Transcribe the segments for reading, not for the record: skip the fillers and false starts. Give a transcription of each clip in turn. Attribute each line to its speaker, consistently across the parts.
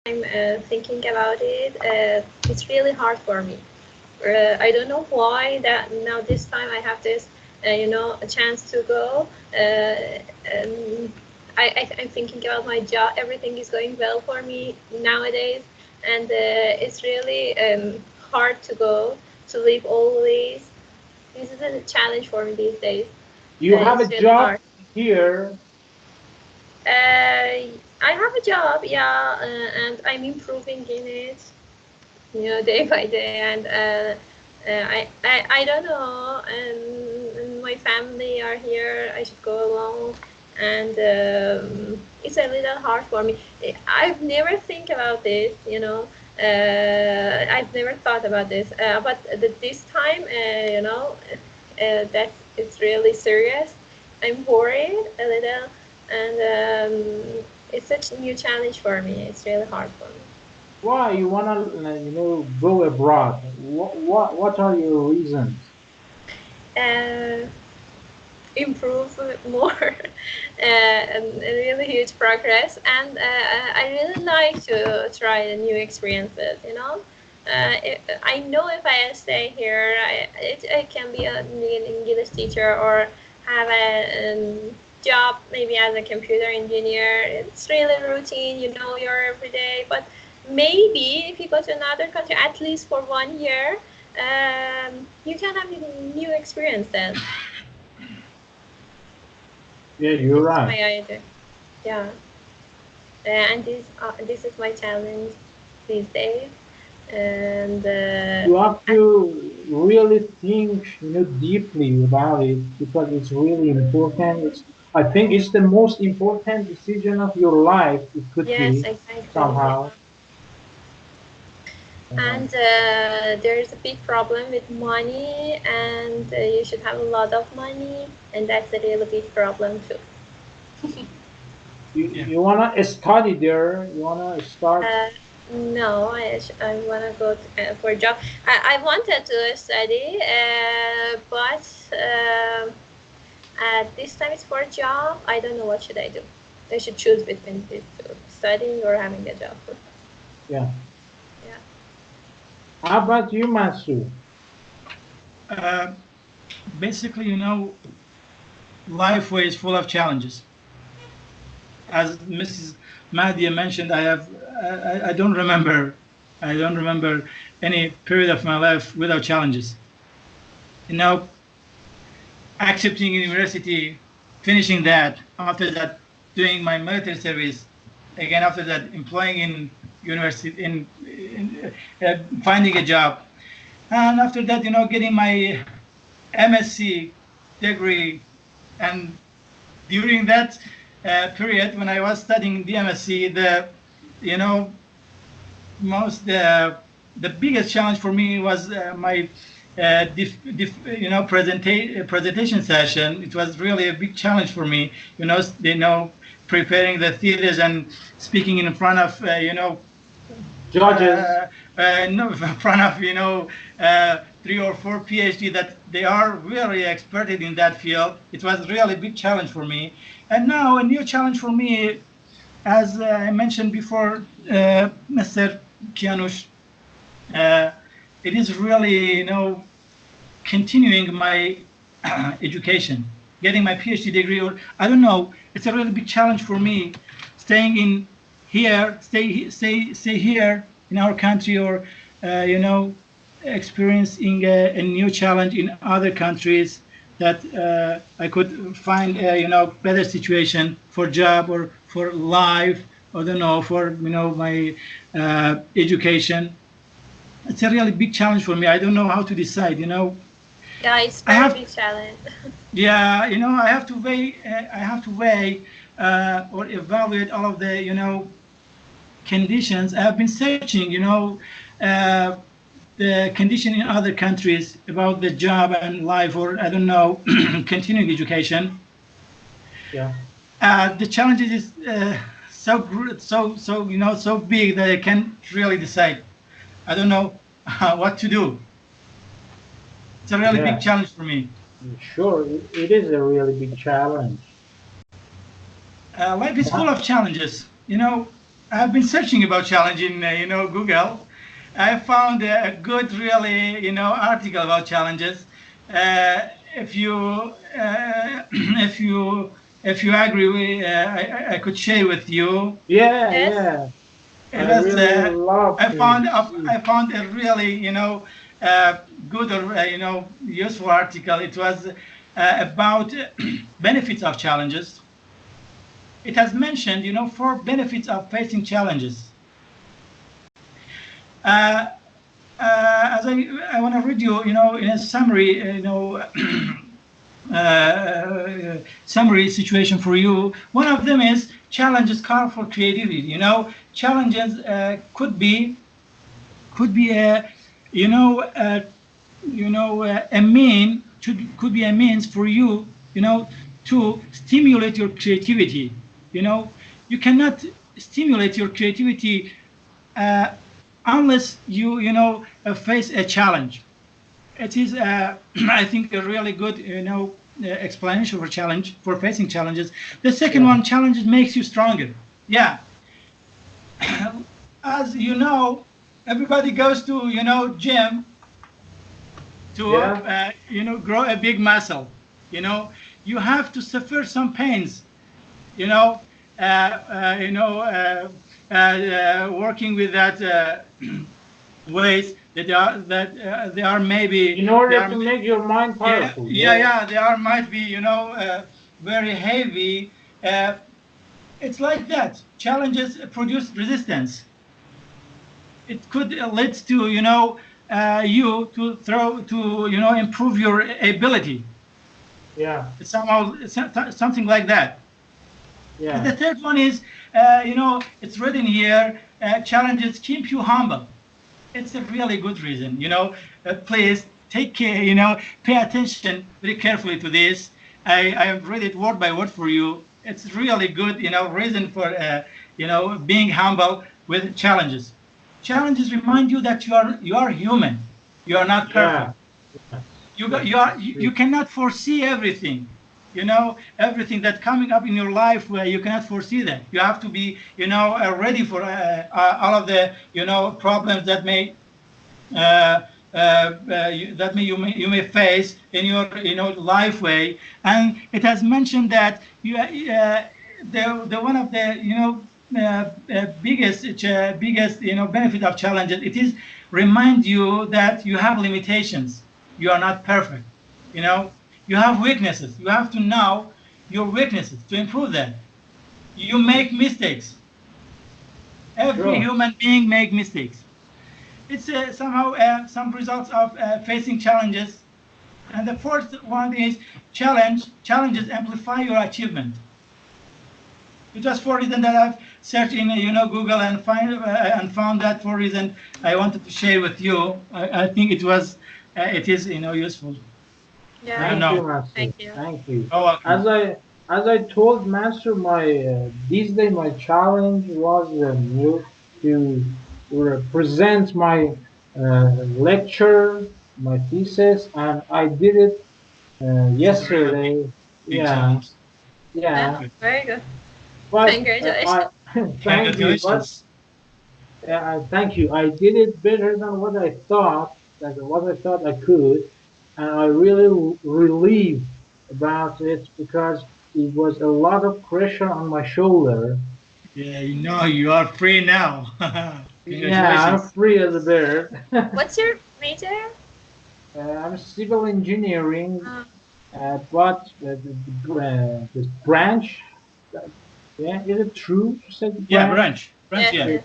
Speaker 1: I'm thinking about it, it's really hard for me. I don't know why that now this time I have this, a chance to go. I'm thinking about my job. Everything is going well for me nowadays, and it's really hard to go to leave always. This is a challenge for me these days.
Speaker 2: You have a
Speaker 1: It's really
Speaker 2: job
Speaker 1: hard.
Speaker 2: here.
Speaker 1: I have a job, yeah, and I'm improving in it, day by day. And I don't know. And my family are here. I should go along, and it's a little hard for me. I've never think about this, I've never thought about this, but this time, that it's really serious. I'm worried a little, and it's such a new challenge for me. It's really hard for me.
Speaker 2: Why you wanna, go abroad? What are your reasons?
Speaker 1: Uh, Improve more, and a really huge progress, and I really like to try the new experiences, I know if I stay here, I can be an English teacher or have a job maybe as a computer engineer. It's really routine, your everyday. But maybe if you go to another country, at least for 1 year, you can have new experiences.
Speaker 2: Yeah, you're
Speaker 1: This is
Speaker 2: right.
Speaker 1: my idea. Yeah, and this is my challenge these days. And
Speaker 2: You have to really think, deeply about it because it's really important. I think it's the most important decision of your life. It could
Speaker 1: yes,
Speaker 2: be
Speaker 1: exactly. Yeah.
Speaker 2: somehow.
Speaker 1: And there's a big problem with money, and you should have a lot of money, and that's a really big problem too.
Speaker 2: You
Speaker 3: Yeah.
Speaker 2: you wanna study there. You wanna start.
Speaker 1: Uh, no, I want to go for a job. I wanted to study, but at this time it's for a job. I don't know what should I do. I should choose between these two, studying or having a job.
Speaker 2: Yeah.
Speaker 1: Yeah.
Speaker 2: How about you, Masu?
Speaker 3: Uh, Basically, life is full of challenges. As Mrs. Madia mentioned, I don't remember, any period of my life without challenges. You know, accepting university, finishing that, after that doing my military service, again after that employing in university, finding a job, and after that, getting my MSc degree. And during that period when I was studying the MSc, you know most the biggest challenge for me was my presentation session. It was really a big challenge for me. Preparing the theaters and speaking in front of
Speaker 2: Judges.
Speaker 3: no, in front of 3 or 4 PhD that they are really experted in that field. It was really a big challenge for me. And now a new challenge for me, as I mentioned before, Mr. Kianush, it is really, continuing my education, getting my PhD degree, or I don't know. It's a really big challenge for me, staying in here, stay here in our country, or experiencing a new challenge in other countries that I could find better situation for job or for life. I don't know, for my education. It's a really big challenge for me. I don't know how to decide.
Speaker 1: Yeah, it's
Speaker 3: I
Speaker 1: very
Speaker 3: have
Speaker 1: big challenge.
Speaker 3: yeah, I have to weigh. Or evaluate all of the conditions. I have been searching. Uh, the condition in other countries about the job and life, or I don't know, continuing education.
Speaker 2: Yeah.
Speaker 3: The challenges is so big that I can't really decide. I don't know what to do. It's a really big
Speaker 2: Yeah.
Speaker 3: challenge for me.
Speaker 2: Sure. It is a really big challenge.
Speaker 3: Life is full of challenges. I've been searching about challenge in Google. I found a good, really, article about challenges. If you if you if you agree, I could share with you.
Speaker 2: Yeah,
Speaker 1: Yes.
Speaker 2: yeah.
Speaker 3: It
Speaker 2: I
Speaker 3: was
Speaker 2: really love to see.
Speaker 3: I found a really uh, good or useful article. It was about benefits of challenges. It has mentioned four benefits of facing challenges. Uh, as I want to read you, in a summary, summary situation for you. One of them is challenges call for creativity. Challenges could be a a mean could be a means for you to stimulate your creativity. You cannot stimulate your creativity uh, unless you face a challenge. It is I think a really good explanation for challenge for facing challenges. The second
Speaker 2: Yeah,
Speaker 3: one, challenges makes you stronger. Yeah. As you know, everybody goes to gym to
Speaker 2: yeah,
Speaker 3: grow a big muscle. you know you have to suffer some pains, you know uh, working with that ways they are maybe
Speaker 2: in
Speaker 3: they
Speaker 2: order
Speaker 3: are
Speaker 2: to make your mind
Speaker 3: yeah,
Speaker 2: powerful.
Speaker 3: yeah,
Speaker 2: Yeah,
Speaker 3: yeah, they are might be very heavy. uh, it's like that. Challenges produce resistance. It could lead to you to throw to improve your ability.
Speaker 2: yeah,
Speaker 3: It's somehow something like that. And
Speaker 2: yeah,
Speaker 3: the third one is it's written here, challenges keep you humble. It's a really good reason. Please take care, pay attention very carefully to this. I have read it word by word for you. It's really good reason for being humble with challenges. Challenges remind you that you are human. You are not
Speaker 2: yeah.
Speaker 3: perfect.
Speaker 2: Yes,
Speaker 3: you got
Speaker 2: yes,
Speaker 3: you are
Speaker 2: that's
Speaker 3: you,
Speaker 2: true.
Speaker 3: you cannot foresee everything. Everything that coming up in your life, where you cannot foresee that. You have to be ready for all of the problems that may you may face in your life way. And it has mentioned that the one of the biggest benefit of challenges, it is remind you that you have limitations. You are not perfect. you know you have weaknesses. You have to know your weaknesses to improve them. You make mistakes. Every
Speaker 2: Sure.
Speaker 3: human being make mistakes. It's somehow some results of facing challenges. And the fourth one is challenges amplify your achievement. It was for reason that I've searched in Google and found that for reason I wanted to share with you. I think it is useful. I
Speaker 1: Yeah.
Speaker 3: don't
Speaker 2: Thank you,
Speaker 3: know.
Speaker 2: Master.
Speaker 1: Thank you.
Speaker 2: Thank you.
Speaker 3: Oh, welcome.
Speaker 2: As I told Master, my this day my challenge was to present my lecture, my thesis, and I did it
Speaker 3: This is a really
Speaker 2: yesterday.
Speaker 3: big
Speaker 2: Yeah,
Speaker 3: challenge.
Speaker 2: yeah.
Speaker 1: Yeah.
Speaker 3: Good.
Speaker 1: Very good.
Speaker 2: But I
Speaker 1: Congratulations.
Speaker 2: thank you. But
Speaker 3: Congratulations.
Speaker 2: thank you. I did it better than what I thought. That what I thought I could, and I really relieved about it because it was a lot of pressure on my shoulder.
Speaker 3: Yeah, you are free now.
Speaker 2: Yeah, I'm
Speaker 3: Congratulations.
Speaker 2: free as a bird.
Speaker 1: What's your major?
Speaker 2: I'm civil engineering,
Speaker 1: Uh,
Speaker 2: but this branch, uh, yeah, is it true to say the
Speaker 3: Yeah,
Speaker 2: branch?
Speaker 3: branch.
Speaker 1: yes,
Speaker 3: Yeah,
Speaker 2: The,
Speaker 1: yes.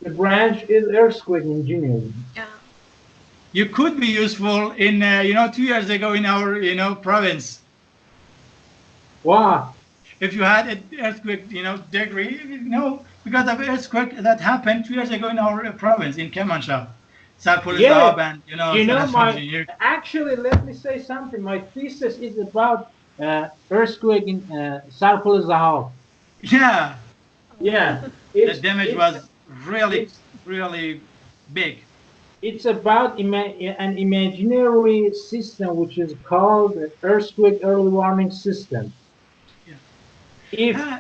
Speaker 2: the branch is earthquake engineering.
Speaker 1: Yeah.
Speaker 3: you could be useful in 2 years ago in our province.
Speaker 2: Wow.
Speaker 3: If you had an earthquake degree, because of earthquake that happened 2 years ago in our province in Kermanshah,
Speaker 2: Yeah,
Speaker 3: Sarpol and Sanat
Speaker 2: my
Speaker 3: engineer.
Speaker 2: actually, let me say something. My thesis is about earthquake in Sarpol Zahal.
Speaker 3: Yeah,
Speaker 2: Yeah,
Speaker 3: the damage was really
Speaker 2: it's
Speaker 3: really big.
Speaker 2: it's about an imaginary system which is called the earthquake early warning system.
Speaker 3: Yeah.
Speaker 2: If
Speaker 3: Uh,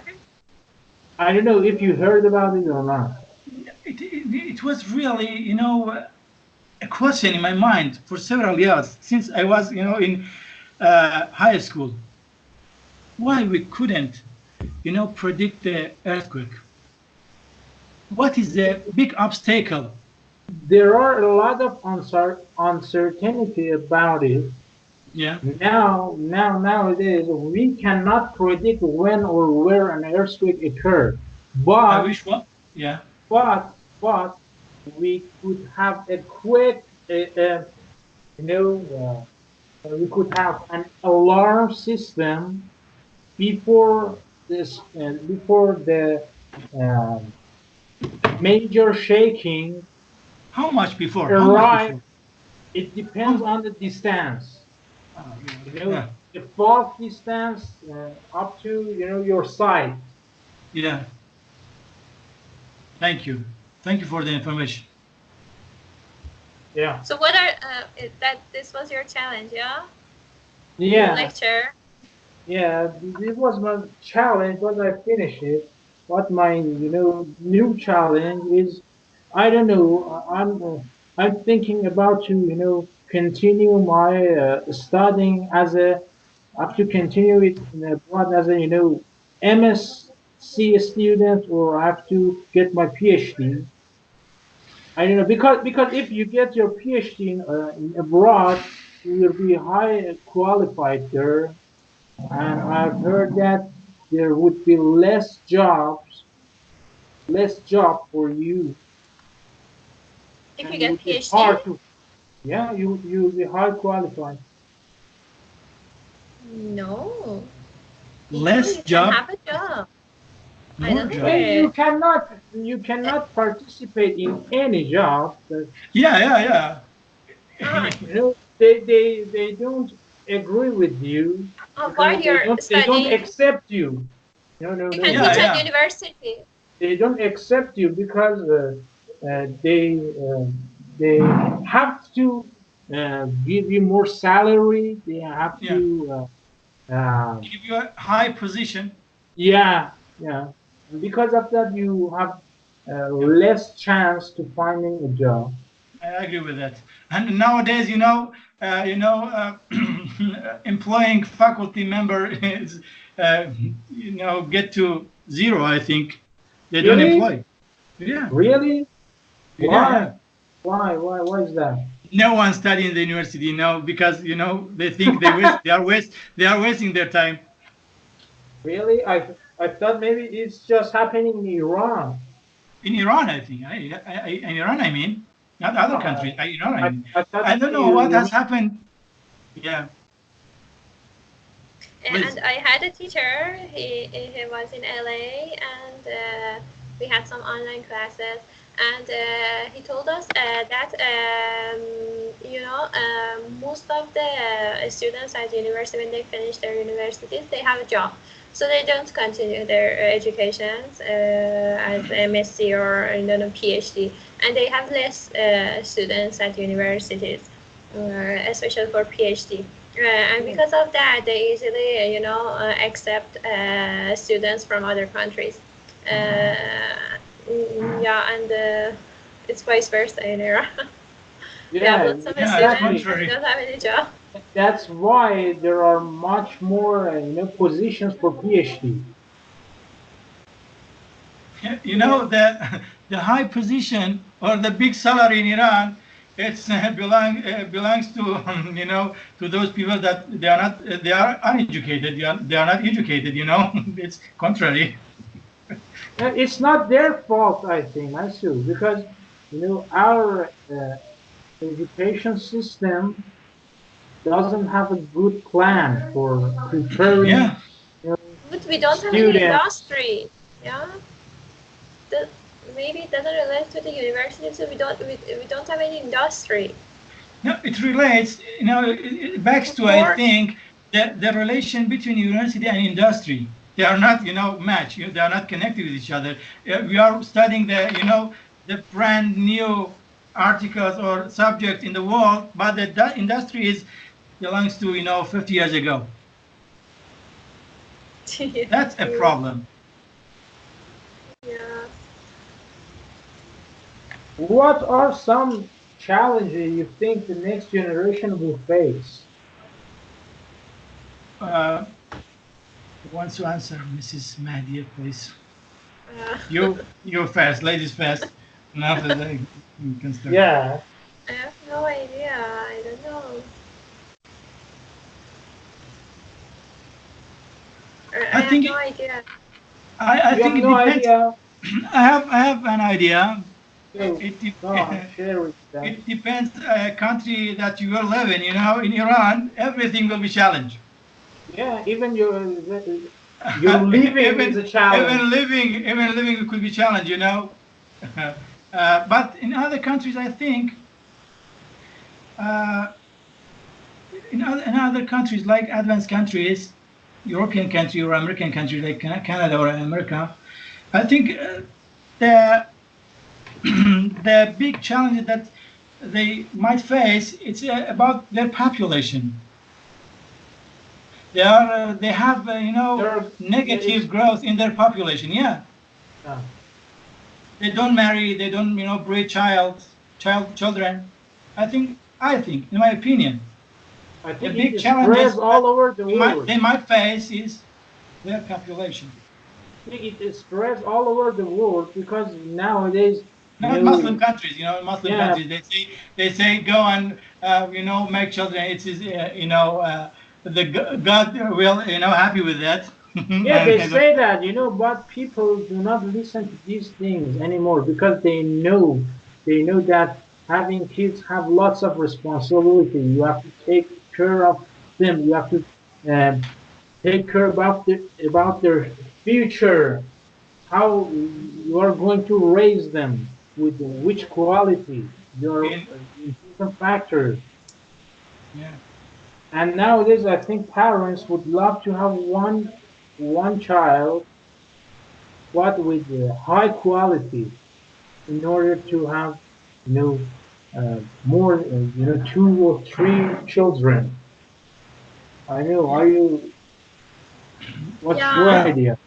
Speaker 2: I don't know if you heard about it or not.
Speaker 3: It was really, a question in my mind for several years since I was, in high school. Why we couldn't, predict the earthquake? What is the big obstacle?
Speaker 2: There are a lot of uncertainty about it.
Speaker 3: Yeah.
Speaker 2: Nowadays, we cannot predict when or where an earthquake occurs.
Speaker 3: I
Speaker 2: But
Speaker 3: wish what? Yeah.
Speaker 2: but we could have a quick, you know, we could have an alarm system before before the um, major shaking
Speaker 3: How much before? How much
Speaker 2: arrive.
Speaker 3: before?
Speaker 2: It depends
Speaker 3: How?
Speaker 2: on the distance. You know,
Speaker 3: Yeah.
Speaker 2: the fault distance up to your site.
Speaker 3: Yeah. Thank you. Thank you for the information.
Speaker 2: Yeah.
Speaker 1: So what are that? This was your challenge, yeah?
Speaker 2: Yeah.
Speaker 1: Lecture.
Speaker 2: Yeah. This was my challenge, but I finished it. What my new challenge is, I don't know. I'm thinking about to continue my studying as a. I have to continue it abroad as a MSc student, or I have to get my PhD. I don't know because if you get your PhD in abroad, you will be high qualified there, and I've heard that there would be less job for you,
Speaker 1: If you
Speaker 2: and it
Speaker 1: get
Speaker 2: would be
Speaker 1: PhD?
Speaker 2: hard to. Yeah, you will be high qualified.
Speaker 1: No.
Speaker 3: Less
Speaker 1: You can
Speaker 3: job,
Speaker 1: have a job. I
Speaker 3: more
Speaker 1: don't think
Speaker 3: job.
Speaker 2: Well,
Speaker 1: there.
Speaker 2: you cannot participate in any job.
Speaker 3: Yeah, yeah, yeah.
Speaker 1: Ah,
Speaker 2: They don't agree with you
Speaker 1: while
Speaker 2: because
Speaker 1: you're
Speaker 2: they don't
Speaker 1: studying,
Speaker 2: accept you. No, no,
Speaker 1: you can
Speaker 2: no.
Speaker 3: Yeah,
Speaker 1: teach at
Speaker 3: yeah.
Speaker 1: university.
Speaker 2: They don't accept you because they have to give you more salary. They have
Speaker 3: Yeah.
Speaker 2: to
Speaker 3: Give you a high position.
Speaker 2: yeah. And because of that, you have
Speaker 3: Yeah.
Speaker 2: less chance to finding a job.
Speaker 3: I agree with that. And nowadays, employing faculty member is, get to zero. I think they don't
Speaker 2: Really,
Speaker 3: employ. Yeah,
Speaker 2: really.
Speaker 3: yeah,
Speaker 2: Why?
Speaker 3: yeah.
Speaker 2: Why is that?
Speaker 3: No one study in the university now because they think they are wasting their time.
Speaker 2: Really? I thought maybe it's just happening in Iran.
Speaker 3: In Iran, I think. In Iran, I mean, not other
Speaker 2: Uh,
Speaker 3: countries. Iran, I mean.
Speaker 2: I thought
Speaker 3: I don't know what
Speaker 2: you
Speaker 3: has happened. Yeah,
Speaker 1: And
Speaker 3: please.
Speaker 1: I had a teacher. He was in LA, and we had some online classes. And he told us that most of the students at university, when they finish their universities, they have a job, so they don't continue their educations as MSc or PhD, and they have less students at universities, especially for PhD. And because of that, they easily, accept students from other countries. Yeah, and it's vice versa in Iran. We have
Speaker 2: yeah,
Speaker 1: lots of
Speaker 3: Yeah, it's
Speaker 1: students and we
Speaker 3: contrary.
Speaker 1: don't have any job.
Speaker 2: that's why there are much more positions for PhD.
Speaker 1: Yeah.
Speaker 3: The high position or the big salary in Iran, it's belongs to to those people that they are uneducated. They are not educated. It's contrary.
Speaker 2: It's not their fault, I think, Masu, because our education system doesn't have a good plan for preparing
Speaker 3: Yeah.
Speaker 1: But we don't have any
Speaker 2: students.
Speaker 1: industry. Yeah. That maybe it doesn't relate to the university, so we don't have any industry.
Speaker 3: No, it relates. It backs to, I
Speaker 1: More.
Speaker 3: think, the relation between university and industry. They are not, match. They are not connected with each other. We are studying the brand new articles or subjects in the world, but the industry is belongs to 50 years ago.
Speaker 1: Yeah.
Speaker 3: That's a problem.
Speaker 2: What are some challenges you think the next generation will face?
Speaker 3: Uh, who wants to answer, Mrs. Mahdia, please?
Speaker 1: Uh,
Speaker 3: You first, ladies first, and after that you can start.
Speaker 2: Yeah,
Speaker 1: I have no idea. I don't know. I
Speaker 3: I
Speaker 1: have
Speaker 3: think
Speaker 1: no idea.
Speaker 3: I
Speaker 2: you
Speaker 3: think
Speaker 2: have
Speaker 3: it
Speaker 2: no
Speaker 3: depends.
Speaker 2: idea.
Speaker 3: I have an idea.
Speaker 2: Okay,
Speaker 3: It de-
Speaker 2: go on, share with them.
Speaker 3: it depends country that you are living. You know, in Iran, everything will be challenged.
Speaker 2: Yeah, even your living is
Speaker 3: even
Speaker 2: a challenge.
Speaker 3: even living could be challenged. You know, but in other countries, I think uh, in other countries like advanced countries, European country or American country like Canada or America, I think the the big challenge that they might face it's about their population. They have
Speaker 2: There, yeah,
Speaker 3: negative growth in their population. Yeah,
Speaker 2: uh,
Speaker 3: they don't marry, they don't breed children. I think in my opinion,
Speaker 2: I
Speaker 3: the
Speaker 2: think
Speaker 3: big
Speaker 2: it spreads
Speaker 3: challenges that
Speaker 2: all over the
Speaker 3: they
Speaker 2: world.
Speaker 3: might face is their population.
Speaker 2: I think it spreads all over the world because nowadays, you
Speaker 3: Not Muslim
Speaker 2: know,
Speaker 3: countries, Muslim
Speaker 2: yeah,
Speaker 3: countries. They say go and make children. It is the God will happy with that.
Speaker 2: yeah, they
Speaker 3: I don't-
Speaker 2: say that, but people do not listen to these things anymore because they know that having kids have lots of responsibility. You have to take care of them. You have to um, take care about their future, how you are going to raise them with which quality, your
Speaker 3: in
Speaker 2: important factors.
Speaker 3: Yeah.
Speaker 2: And nowadays, I think parents would love to have one child, but with high quality, in order to have you know more two or three children. I know.
Speaker 3: Yeah.
Speaker 2: Are you? What's your
Speaker 1: Yeah.
Speaker 3: Yeah.
Speaker 2: idea?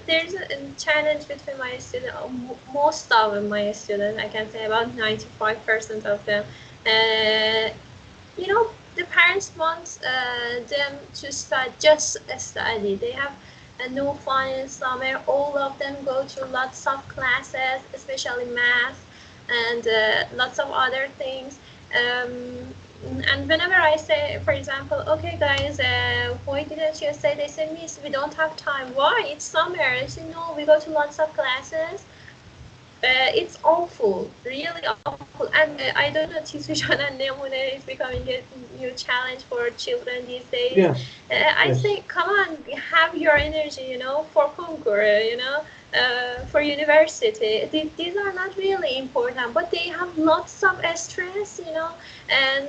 Speaker 1: There's a challenge between my student. Most of my students, I can say about 95% of them. Uh, the parents want them to start just study. They have no fun in summer. All of them go to lots of classes, especially math and lots of other things. Um, and whenever I say, for example, okay, guys, why didn't you say? They say, Miss, we don't have time. Why? It's summer. I say, no, we go to lots of classes. It's awful, really awful. And I don't know, tuition and Nemune is becoming a new challenge for children these days.
Speaker 2: Yes,
Speaker 1: I
Speaker 2: yes,
Speaker 1: say, come on, have your energy, for concours, for university. These are not really important, but they have lots of stress, and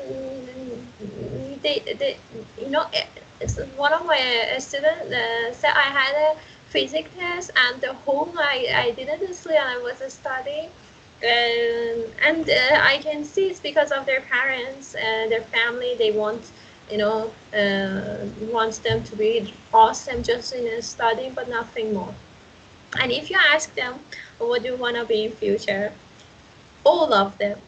Speaker 1: they one of my students said I had a physics test and the whole night I didn't sleep and I was studying. And I can see it's because of their parents, their family. They want them to be awesome just in studying, but nothing more. And if you ask them, what do you want to be in future? All of them,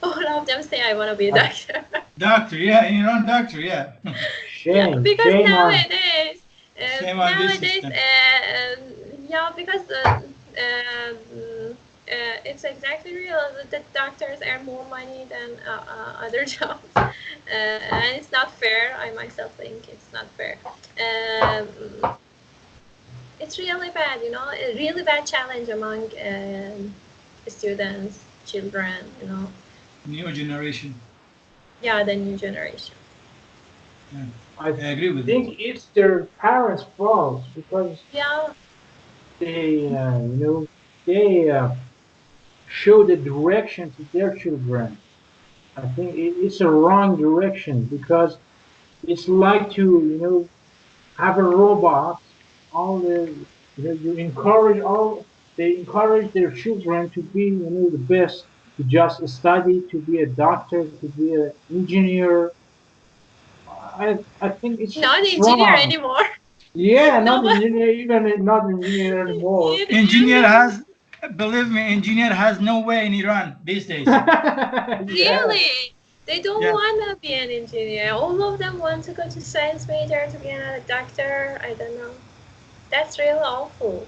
Speaker 1: all of them say, I want to be a
Speaker 2: uh,
Speaker 1: doctor.
Speaker 3: Doctor. Yeah. Doctor. Yeah.
Speaker 1: Yeah,
Speaker 2: shame,
Speaker 1: because
Speaker 2: shame on.
Speaker 1: nowadays,
Speaker 3: Shame on this system.
Speaker 1: yeah, because it's exactly real that doctors earn more money than other jobs, and it's not fair. I myself think it's not fair. Um, it's really bad, a really bad challenge among students, children,
Speaker 3: New generation.
Speaker 1: yeah, the new generation.
Speaker 3: Yeah.
Speaker 2: I
Speaker 3: I agree with it.
Speaker 2: think it's their parents' fault because
Speaker 1: Yeah,
Speaker 2: they show the direction to their children. I think it's a wrong direction because it's like to have a robot. All you encourage all they encourage their children to be the best, to just study, to be a doctor, to be an engineer. I think
Speaker 1: not
Speaker 2: it's
Speaker 1: engineer
Speaker 2: wrong.
Speaker 1: anymore.
Speaker 2: Yeah,
Speaker 1: No,
Speaker 2: not
Speaker 1: but
Speaker 2: engineer, even not engineer anymore.
Speaker 1: you
Speaker 3: Engineer
Speaker 1: know,
Speaker 3: has. Believe me, engineer has no way in Iran these days.
Speaker 2: Yeah.
Speaker 1: Really? They don't
Speaker 3: Yeah.
Speaker 1: want to be an engineer. All of them want to go to science major to be a doctor. I don't know. That's real awful.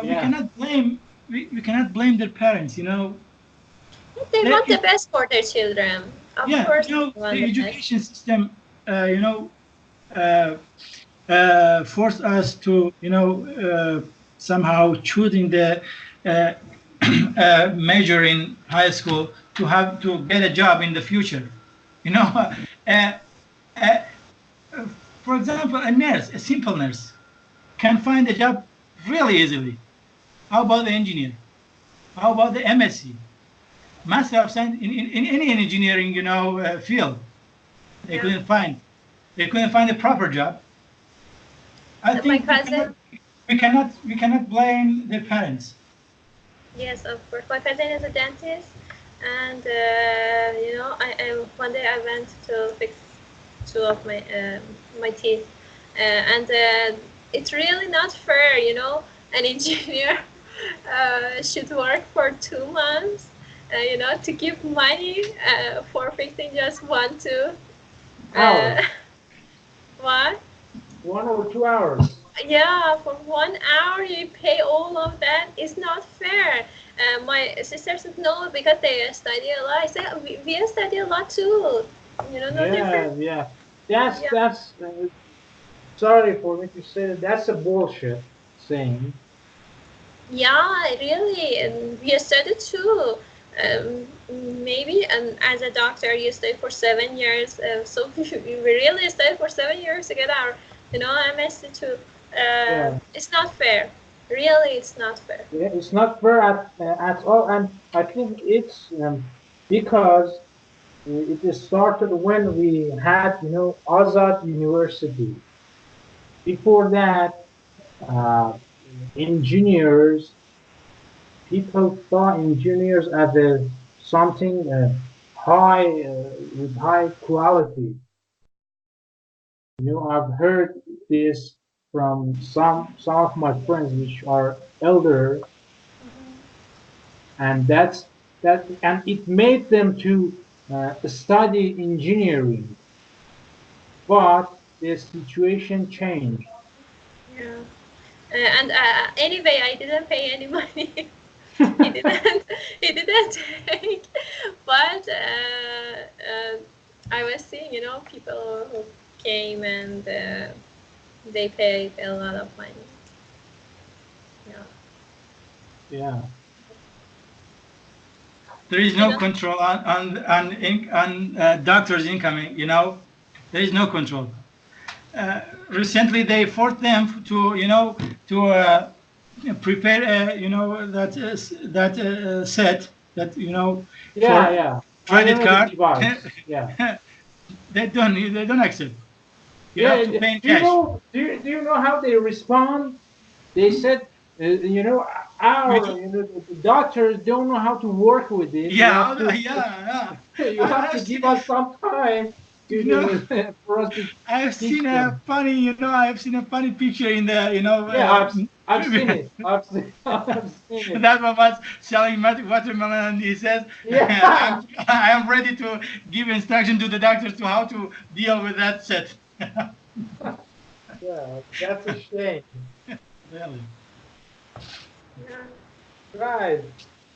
Speaker 3: We
Speaker 2: Yeah.
Speaker 3: cannot blame we cannot blame their parents.
Speaker 1: They
Speaker 3: They,
Speaker 1: want the best for their children. Of
Speaker 3: yeah,
Speaker 1: course, they want
Speaker 3: the
Speaker 1: the best.
Speaker 3: education system, uh, forced us to, somehow choosing the uh, major in high school to have to get a job in the future. You know, uh, uh, for example, a nurse, a simple nurse, can find a job really easily. How about the engineer? How about the MSc, Master of Science in any engineering, field? They
Speaker 1: Yeah.
Speaker 3: couldn't find. They couldn't find a proper job. I
Speaker 1: My
Speaker 3: think
Speaker 1: cousin,
Speaker 3: we cannot blame their parents.
Speaker 1: yes, of course. My cousin is a dentist, and I one day I went to fix two of my teeth, and it's really not fair. An engineer should work for 2 months, to give money for fixing just one tooth.
Speaker 2: Hours.
Speaker 1: What?
Speaker 2: 1 or 2 hours.
Speaker 1: Yeah, for 1 hour you pay all of that. It's not fair. My sister said no because they study a lot. I said we study a lot too. No different.
Speaker 2: Yeah, yeah. That's
Speaker 1: Yeah,
Speaker 2: that's. Sorry for me to say that. That's a bullshit saying.
Speaker 1: yeah, really. And we study too. Maybe as a doctor you stay for 7 years. So we really stayed for 7 years to get our, MSc too.
Speaker 2: Yeah,
Speaker 1: It's not fair. Really, it's not fair.
Speaker 2: yeah. It's not fair at all, and I think it's because it started when we had, Azad University. Before that, uh, engineers, people saw engineers as a something high with high quality. I've heard this from some of my friends, which are elder, and and it made them to study engineering. But the situation changed.
Speaker 1: Yeah. And anyway, I didn't pay any money. he didn't. He didn't take. But I was seeing, people who came and they paid a lot of money. Yeah.
Speaker 2: Yeah,
Speaker 3: There is
Speaker 1: You
Speaker 3: no
Speaker 1: know.
Speaker 3: control on doctors' incoming. There is no control. Recently, they forced them to, to prepare, that set that,
Speaker 2: yeah,
Speaker 3: for
Speaker 2: yeah. I
Speaker 3: credit
Speaker 2: know the
Speaker 3: card.
Speaker 2: device. Yeah,
Speaker 3: They don't accept. You
Speaker 2: yeah.
Speaker 3: have to pay in
Speaker 2: Do you
Speaker 3: cash.
Speaker 2: know? Do you know how they respond? They said, our the doctors don't know how to work with it. You have
Speaker 3: Yeah,
Speaker 2: to
Speaker 3: yeah,
Speaker 2: you
Speaker 3: yeah.
Speaker 2: have to give us some time
Speaker 3: You know,
Speaker 2: for us to
Speaker 3: I've
Speaker 2: teach
Speaker 3: seen a
Speaker 2: them.
Speaker 3: funny, I've seen a funny picture in the,
Speaker 2: Yeah, I've seen it. I've seen I've seen it.
Speaker 3: that one was selling watermelon, and he says,
Speaker 2: Yeah,
Speaker 3: I am ready to give instruction to the doctors to how to deal with that set.
Speaker 2: yeah. That's a shame.
Speaker 3: Really.
Speaker 1: Yeah.
Speaker 2: Right.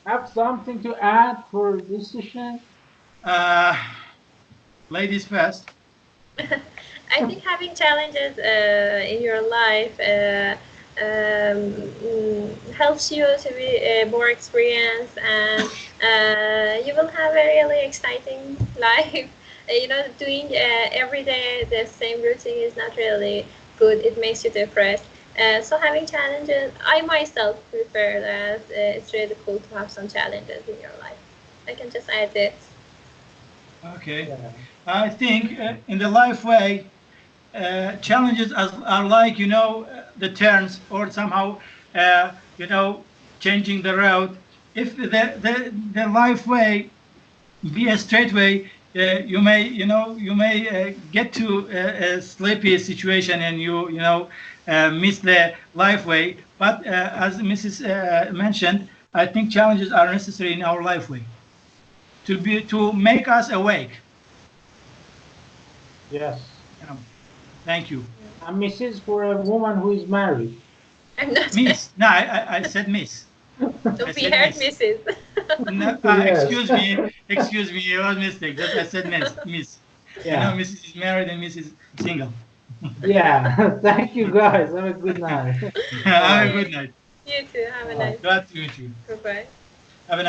Speaker 2: Have something to add for this session?
Speaker 3: Uh, ladies first.
Speaker 1: I think having challenges in your life helps you to be more experienced, and you will have a really exciting life. Doing every day the same routine is not really good. It makes you depressed. So having challenges, I myself prefer that. It's really cool to have some challenges in your life. I can just add it.
Speaker 3: Okay.
Speaker 2: Yeah.
Speaker 3: I think in the life way, challenges are like, the turns, or somehow, changing the road. If the life way be a straight way, you may get to a sleepy situation, and you miss the life way. But as Mrs. Mentioned, I think challenges are necessary in our life way to make us awake.
Speaker 2: Yes.
Speaker 3: Thank you.
Speaker 2: And Mrs. for a woman who is married.
Speaker 1: I'm not.
Speaker 3: Miss. No, I said Miss.
Speaker 1: To be heard, Mrs.
Speaker 3: No,
Speaker 2: Yes.
Speaker 3: excuse me, it was a mistake. Just I said Miss.
Speaker 2: Yeah.
Speaker 3: I know Mrs. is married and Mrs. is single.
Speaker 2: Yeah. Thank you, guys. Have a good night.
Speaker 3: Have a good night.
Speaker 1: You too. Have a nice.
Speaker 3: Glad to meet you.
Speaker 1: Bye bye.
Speaker 3: Have a nice